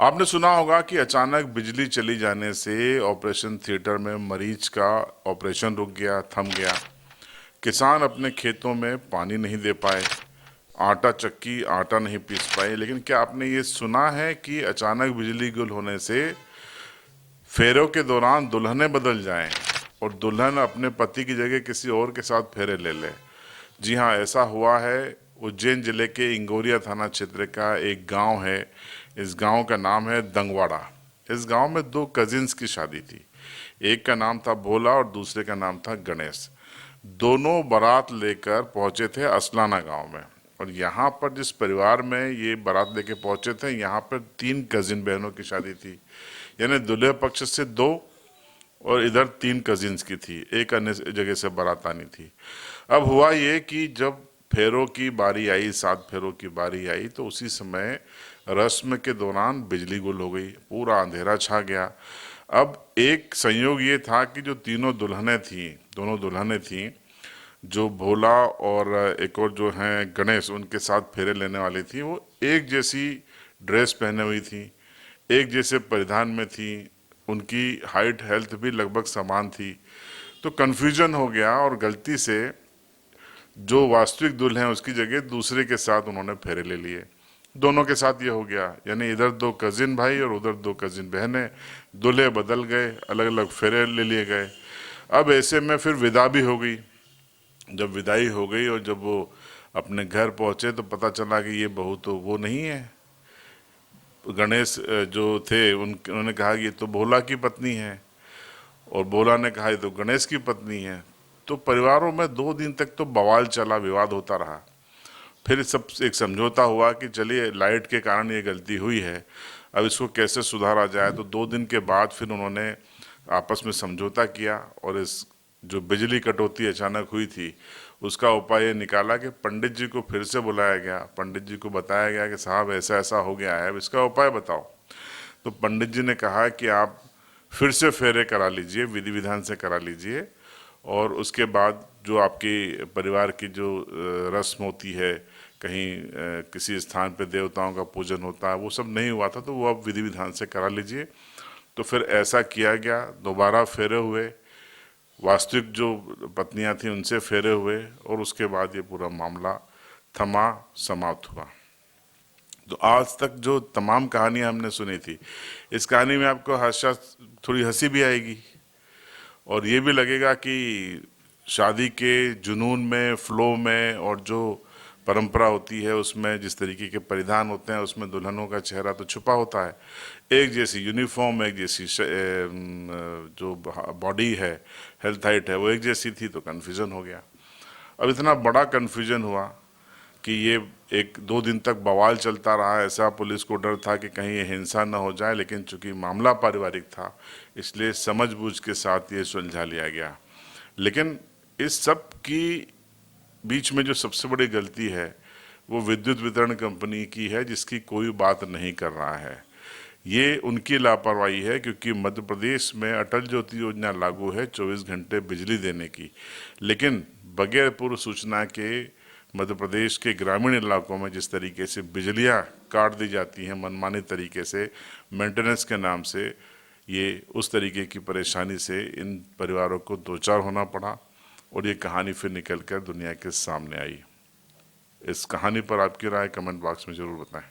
आपने सुना होगा कि अचानक बिजली चली जाने से ऑपरेशन थिएटर में मरीज का ऑपरेशन रुक गया, थम गया। किसान अपने खेतों में पानी नहीं दे पाए, आटा चक्की आटा नहीं पीस पाए। लेकिन क्या आपने ये सुना है कि अचानक बिजली गुल होने से फेरों के दौरान दुल्हनें बदल जाएं और दुल्हन अपने पति की जगह किसी और के साथ फेरे ले ले? जी हाँ, ऐसा हुआ है। उज्जैन जिले के इंगोरिया थाना क्षेत्र का एक गांव है। इस गांव का नाम है दंगवाड़ा। इस गांव में दो कजिन्स की शादी थी। एक का नाम था भोला और दूसरे का नाम था गणेश। दोनों बारात लेकर पहुंचे थे असलाना गांव में। और यहाँ पर जिस परिवार में ये बारात लेके पहुंचे थे, यहाँ पर तीन कजिन बहनों की शादी थी। यानी दूल्हे पक्ष से दो और इधर तीन कजिन्स की थी, एक अन्य जगह से बारात आनी थी। अब हुआ ये कि जब फेरों की बारी आई, 7 फेरों की बारी आई, तो उसी समय रस्म के दौरान बिजली गुल हो गई, पूरा अंधेरा छा गया। अब एक संयोग ये था कि जो तीनों दुल्हनें थीं, दोनों दुल्हनें थीं, जो भोला और एक और जो हैं गणेश, उनके साथ फेरे लेने वाली थी, वो एक जैसी ड्रेस पहने हुई थी, एक जैसे परिधान में थी। उनकी हाइट हेल्थ भी लगभग समान थी। तो कन्फ्यूजन हो गया और गलती से जो वास्तविक दुल्हन है उसकी जगह दूसरे के साथ उन्होंने फेरे ले लिए। दोनों के साथ ये हो गया, यानी इधर दो कजिन भाई और उधर दो कजिन बहनें, दूल्हे बदल गए, अलग अलग फेरे ले लिए गए। अब ऐसे में फिर विदा भी हो गई। जब विदाई हो गई और जब वो अपने घर पहुंचे तो पता चला कि ये बहू तो वो नहीं है। गणेश जो थे उन्होंने कहा कि ये तो भोला की पत्नी है, और भोला ने कहा ये तो गणेश की पत्नी है। तो परिवारों में 2 दिन तक तो बवाल चला, विवाद होता रहा। फिर सब एक समझौता हुआ कि चलिए, लाइट के कारण ये गलती हुई है, अब इसको कैसे सुधारा जाए। तो 2 दिन के बाद फिर उन्होंने आपस में समझौता किया और इस जो बिजली कटौती अचानक हुई थी उसका उपाय ये निकाला कि पंडित जी को फिर से बुलाया गया। पंडित जी को बताया गया कि साहब ऐसा ऐसा हो गया है, अब इसका उपाय बताओ। तो पंडित जी ने कहा कि आप फिर से फेरे करा लीजिए, विधि विधान से करा लीजिए, और उसके बाद जो आपकी परिवार की जो रस्म होती है, कहीं किसी स्थान पे देवताओं का पूजन होता है, वो सब नहीं हुआ था, तो वो आप विधि विधान से करा लीजिए। तो फिर ऐसा किया गया, दोबारा फेरे हुए, वास्तविक जो पत्नियां थी उनसे फेरे हुए, और उसके बाद ये पूरा मामला थमा, समाप्त हुआ। तो आज तक जो तमाम कहानियां हमने सुनी थी, इस कहानी में आपको हर्षा, थोड़ी हंसी भी आएगी और ये भी लगेगा कि शादी के जुनून में, फ्लो में, और जो परंपरा होती है उसमें जिस तरीके के परिधान होते हैं उसमें दुल्हनों का चेहरा तो छुपा होता है। एक जैसी यूनिफॉर्म, एक जैसी जो बॉडी है, हेल्थ हाइट है, वो एक जैसी थी, तो कन्फ्यूजन हो गया। अब इतना बड़ा कन्फ्यूजन हुआ कि ये 1-2 दिन तक बवाल चलता रहा। ऐसा पुलिस को डर था कि कहीं ये हिंसा न हो जाए, लेकिन चूंकि मामला पारिवारिक था इसलिए समझबूझ के साथ ये सुलझा लिया गया। लेकिन इस सब की बीच में जो सबसे बड़ी गलती है वो विद्युत वितरण कंपनी की है, जिसकी कोई बात नहीं कर रहा है। ये उनकी लापरवाही है, क्योंकि मध्य प्रदेश में अटल ज्योति योजना लागू है 24 घंटे बिजली देने की, लेकिन बगैर पूर्व सूचना के मध्य प्रदेश के ग्रामीण इलाकों में जिस तरीके से बिजलियां काट दी जाती हैं मनमानी तरीके से, मेंटेनेंस के नाम से, ये उस तरीके की परेशानी से इन परिवारों को दो चार होना पड़ा, और ये कहानी फिर निकल कर दुनिया के सामने आई। इस कहानी पर आपकी राय कमेंट बॉक्स में ज़रूर बताएं।